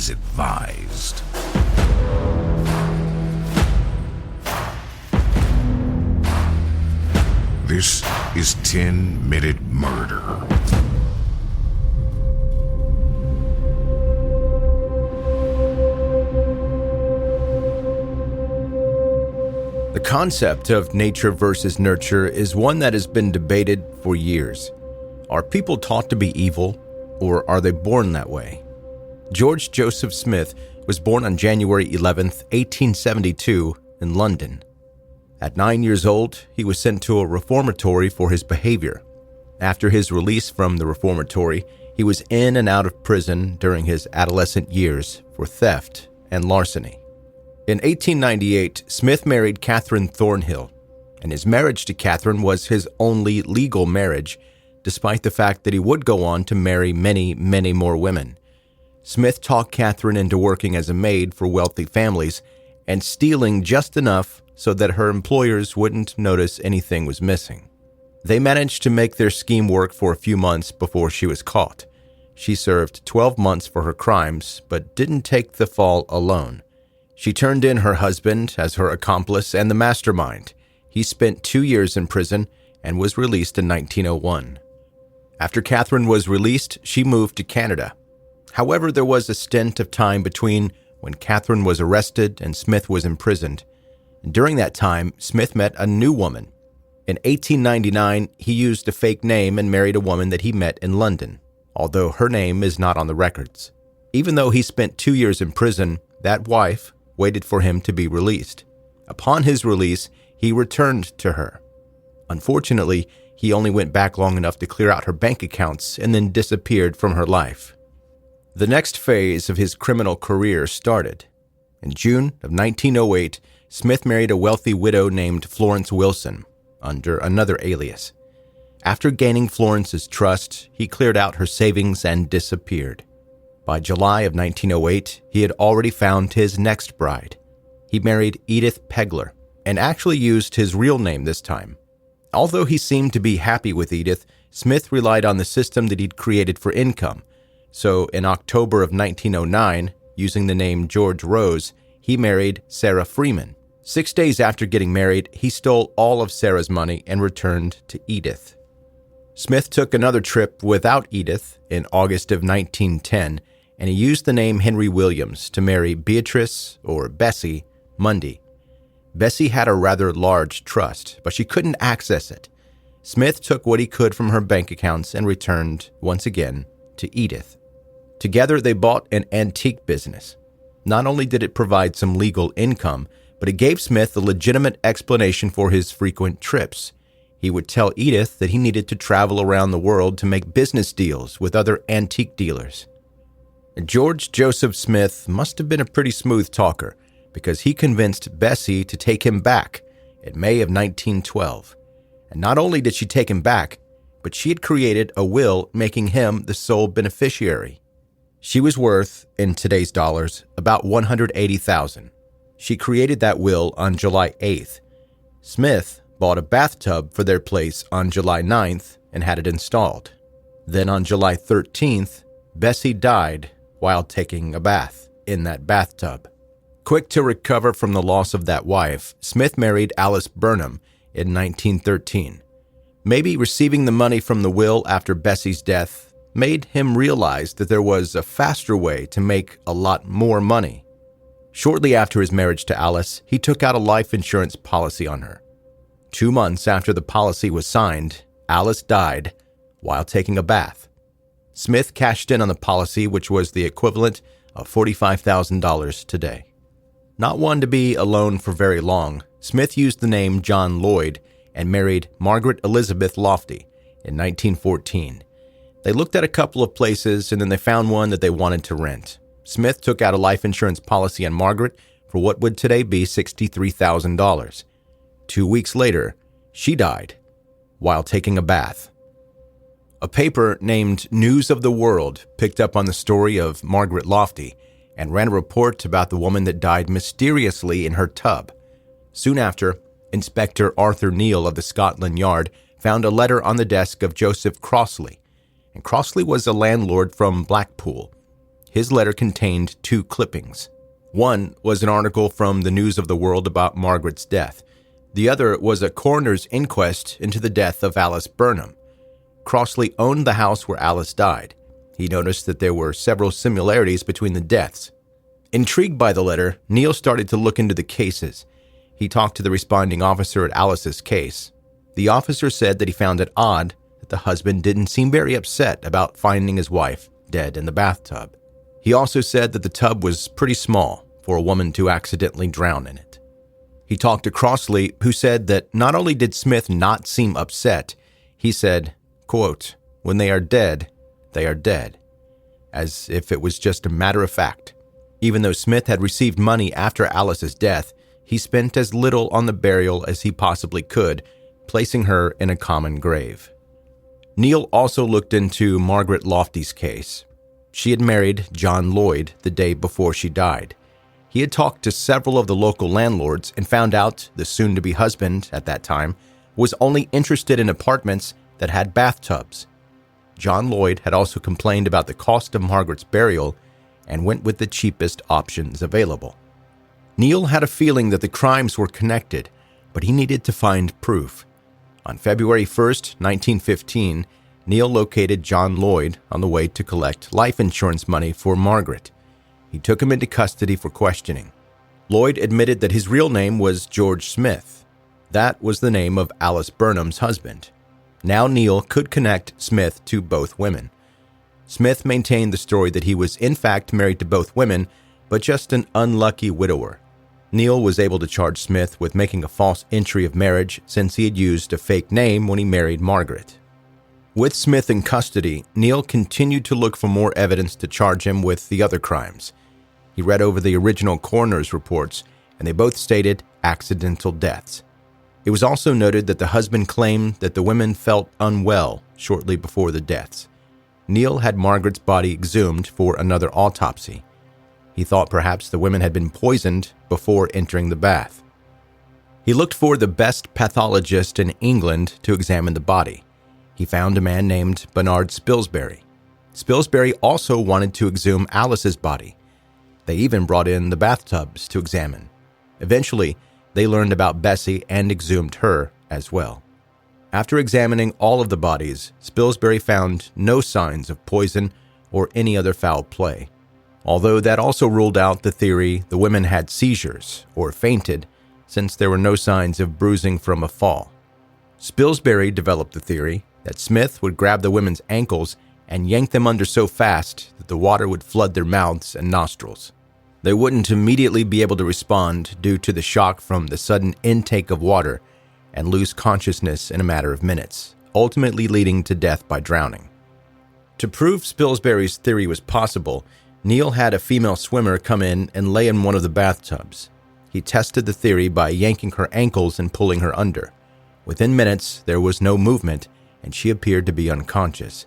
is advised. This is 10-Minute Murder. The concept of nature versus nurture is one that has been debated for years. Are people taught to be evil, or are they born that way? George Joseph Smith was born on January 11, 1872, in London. At 9 years old, he was sent to a reformatory for his behavior. After his release from the reformatory, he was in and out of prison during his adolescent years for theft and larceny. In 1898, Smith married Catherine Thornhill, and his marriage to Catherine was his only legal marriage, despite the fact that he would go on to marry many, many more women. Smith talked Catherine into working as a maid for wealthy families and stealing just enough so that her employers wouldn't notice anything was missing. They managed to make their scheme work for a few months before she was caught. She served 12 months for her crimes, but didn't take the fall alone. She turned in her husband as her accomplice and the mastermind. He spent 2 years in prison and was released in 1901. After Catherine was released, she moved to Canada. However, there was a stint of time between when Catherine was arrested and Smith was imprisoned. During that time, Smith met a new woman. In 1899, he used a fake name and married a woman that he met in London, although her name is not on the records. Even though he spent 2 years in prison, that wife waited for him to be released. Upon his release, he returned to her. Unfortunately, he only went back long enough to clear out her bank accounts and then disappeared from her life. The next phase of his criminal career started. In June of 1908, Smith married a wealthy widow named Florence Wilson under another alias. After gaining Florence's trust, he cleared out her savings and disappeared. By July of 1908, he had already found his next bride. He married Edith Pegler and actually used his real name this time. Although he seemed to be happy with Edith, Smith relied on the system that he'd created for income. So in October of 1909, using the name George Rose, he married Sarah Freeman. 6 days after getting married, he stole all of Sarah's money and returned to Edith. Smith took another trip without Edith in August of 1910, and he used the name Henry Williams to marry Beatrice, or Bessie, Mundy. Bessie had a rather large trust, but she couldn't access it. Smith took what he could from her bank accounts and returned, once again, to Edith. Together, they bought an antique business. Not only did it provide some legal income, but it gave Smith a legitimate explanation for his frequent trips. He would tell Edith that he needed to travel around the world to make business deals with other antique dealers. George Joseph Smith must have been a pretty smooth talker, because he convinced Bessie to take him back in May of 1912. And not only did she take him back, but she had created a will making him the sole beneficiary. She was worth, in today's dollars, about $180,000. She created that will on July 8th. Smith bought a bathtub for their place on July 9th and had it installed. Then on July 13th, Bessie died while taking a bath in that bathtub. Quick to recover from the loss of that wife, Smith married Alice Burnham in 1913. Maybe receiving the money from the will after Bessie's death made him realize that there was a faster way to make a lot more money. Shortly after his marriage to Alice, he took out a life insurance policy on her. 2 months after the policy was signed, Alice died while taking a bath. Smith cashed in on the policy, which was the equivalent of $45,000 today. Not one to be alone for very long, Smith used the name John Lloyd and married Margaret Elizabeth Lofty in 1914. They looked at a couple of places and then they found one that they wanted to rent. Smith took out a life insurance policy on Margaret for what would today be $63,000. 2 weeks later, she died while taking a bath. A paper named News of the World picked up on the story of Margaret Lofty and ran a report about the woman that died mysteriously in her tub. Soon after, Inspector Arthur Neal of the Scotland Yard found a letter on the desk of Joseph Crossley, and Crossley was a landlord from Blackpool. His letter contained 2 clippings. One was an article from the News of the World about Margaret's death. The other was a coroner's inquest into the death of Alice Burnham. Crossley owned the house where Alice died. He noticed that there were several similarities between the deaths. Intrigued by the letter, Neil started to look into the cases. He talked to the responding officer at Alice's case. The officer said that he found it odd that the husband didn't seem very upset about finding his wife dead in the bathtub. He also said that the tub was pretty small for a woman to accidentally drown in it. He talked to Crossley, who said that not only did Smith not seem upset, he said, quote, "When they are dead, as if it was just a matter of fact. Even though Smith had received money after Alice's death, he spent as little on the burial as he possibly could, placing her in a common grave." Neil also looked into Margaret Lofty's case. She had married John Lloyd the day before she died. He had talked to several of the local landlords and found out the soon-to-be husband, at that time, was only interested in apartments that had bathtubs. John Lloyd had also complained about the cost of Margaret's burial and went with the cheapest options available. Neil had a feeling that the crimes were connected, but he needed to find proof. On February 1st, 1915, Neil located John Lloyd on the way to collect life insurance money for Margaret. He took him into custody for questioning. Lloyd admitted that his real name was George Smith. That was the name of Alice Burnham's husband. Now Neil could connect Smith to both women. Smith maintained the story that he was in fact married to both women, but just an unlucky widower. Neil was able to charge Smith with making a false entry of marriage since he had used a fake name when he married Margaret. With Smith in custody, Neil continued to look for more evidence to charge him with the other crimes. He read over the original coroner's reports, and they both stated accidental deaths. It was also noted that the husband claimed that the women felt unwell shortly before the deaths. Neil had Margaret's body exhumed for another autopsy. He thought perhaps the women had been poisoned before entering the bath. He looked for the best pathologist in England to examine the body. He found a man named Bernard Spilsbury. Spilsbury also wanted to exhume Alice's body. They even brought in the bathtubs to examine. Eventually, they learned about Bessie and exhumed her as well. After examining all of the bodies, Spilsbury found no signs of poison or any other foul play, although that also ruled out the theory the women had seizures or fainted, since there were no signs of bruising from a fall. Spilsbury developed the theory that Smith would grab the women's ankles and yank them under so fast that the water would flood their mouths and nostrils. They wouldn't immediately be able to respond due to the shock from the sudden intake of water and lose consciousness in a matter of minutes, ultimately leading to death by drowning. To prove Spilsbury's theory was possible, Neil had a female swimmer come in and lay in one of the bathtubs. He tested the theory by yanking her ankles and pulling her under. Within minutes, there was no movement, and she appeared to be unconscious.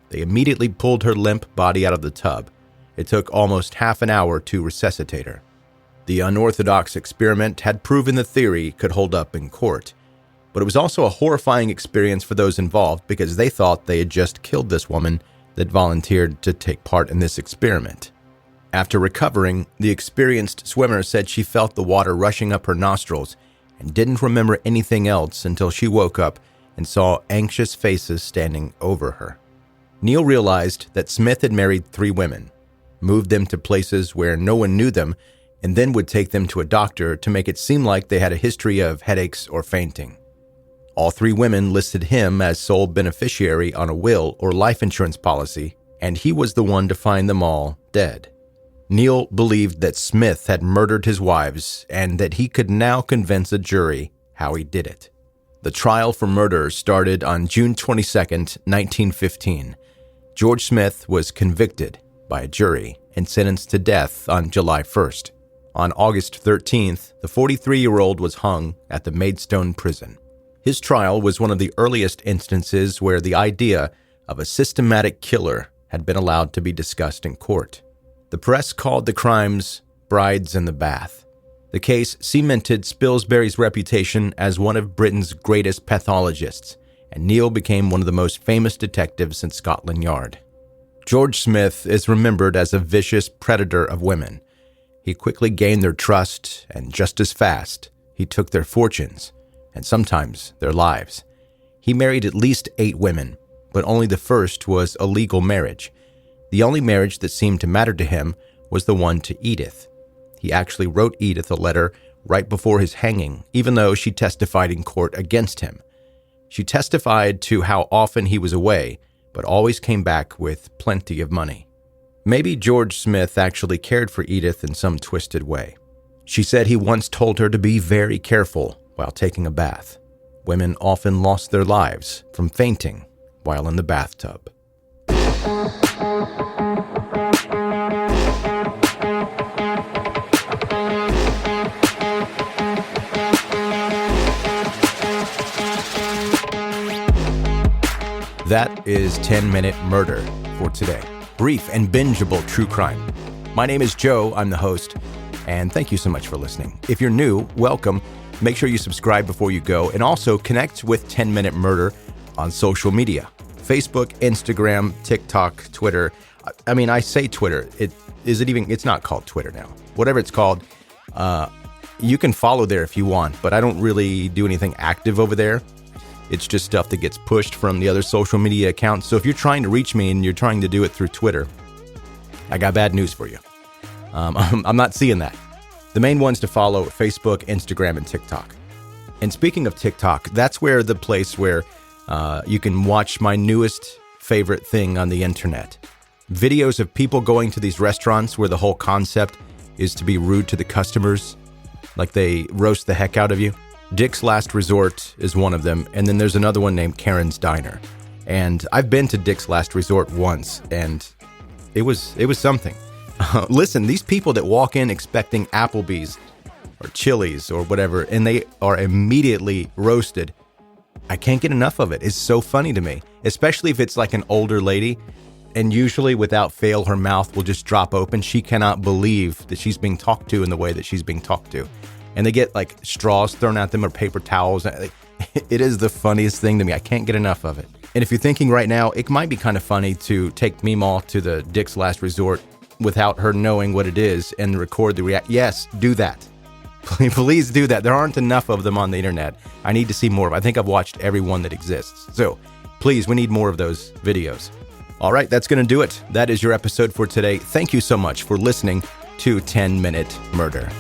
They immediately pulled her limp body out of the tub. It took almost half an hour to resuscitate her. The unorthodox experiment had proven the theory could hold up in court, but it was also a horrifying experience for those involved because they thought they had just killed this woman that volunteered to take part in this experiment. After recovering, the experienced swimmer said she felt the water rushing up her nostrils and didn't remember anything else until she woke up and saw anxious faces standing over her. Neil realized that Smith had married 3 women, moved them to places where no one knew them, and then would take them to a doctor to make it seem like they had a history of headaches or fainting. All 3 women listed him as sole beneficiary on a will or life insurance policy, and he was the one to find them all dead. Neil believed that Smith had murdered his wives and that he could now convince a jury how he did it. The trial for murder started on June 22, 1915. George Smith was convicted by a jury and sentenced to death on July 1st. On August 13th, the 43-year-old was hung at the Maidstone prison. His trial was one of the earliest instances where the idea of a systematic killer had been allowed to be discussed in court. The press called the crimes brides in the bath. The case cemented Spilsbury's reputation as one of Britain's greatest pathologists, and Neil became one of the most famous detectives in Scotland Yard. George Smith is remembered as a vicious predator of women. He quickly gained their trust, and just as fast, he took their fortunes, and sometimes their lives. He married at least 8 women, but only the first was a legal marriage. The only marriage that seemed to matter to him was the one to Edith. He actually wrote Edith a letter right before his hanging, even though she testified in court against him. She testified to how often he was away, but always came back with plenty of money. Maybe George Smith actually cared for Edith in some twisted way. She said he once told her to be very careful while taking a bath. Women often lost their lives from fainting while in the bathtub. That is 10-Minute Murder for today. Brief and bingeable true crime. My name is Joe, I'm the host, and thank you so much for listening. If you're new, welcome. Make sure you subscribe before you go, and also connect with 10-Minute Murder on social media. Facebook, Instagram, TikTok, Twitter. I say Twitter. It's not called Twitter now. Whatever it's called, you can follow there if you want, but I don't really do anything active over there. It's just stuff that gets pushed from the other social media accounts. So if you're trying to reach me and you're trying to do it through Twitter, I got bad news for you. I'm not seeing that. The main ones to follow are Facebook, Instagram, and TikTok. And speaking of TikTok, that's where the place where you can watch my newest favorite thing on the internet. Videos of people going to these restaurants where the whole concept is to be rude to the customers, like they roast the heck out of you. Dick's Last Resort is one of them, and then there's another one named Karen's Diner. And I've been to Dick's Last Resort once, and it was something. Listen, these people that walk in expecting Applebee's or Chili's or whatever, and they are immediately roasted. I can't get enough of it. It's so funny to me, especially if it's like an older lady, and usually without fail, her mouth will just drop open. She cannot believe that she's being talked to in the way that she's being talked to. And they get like straws thrown at them or paper towels. It is the funniest thing to me. I can't get enough of it. And if you're thinking right now, it might be kind of funny to take Meemaw to the Dick's Last Resort without her knowing what it is and record the react. Yes, do that. Please do that. There aren't enough of them on the internet. I need to see more. I think I've watched every one that exists. So please, we need more of those videos. All right, that's going to do it. That is your episode for today. Thank you so much for listening to 10-Minute Murder.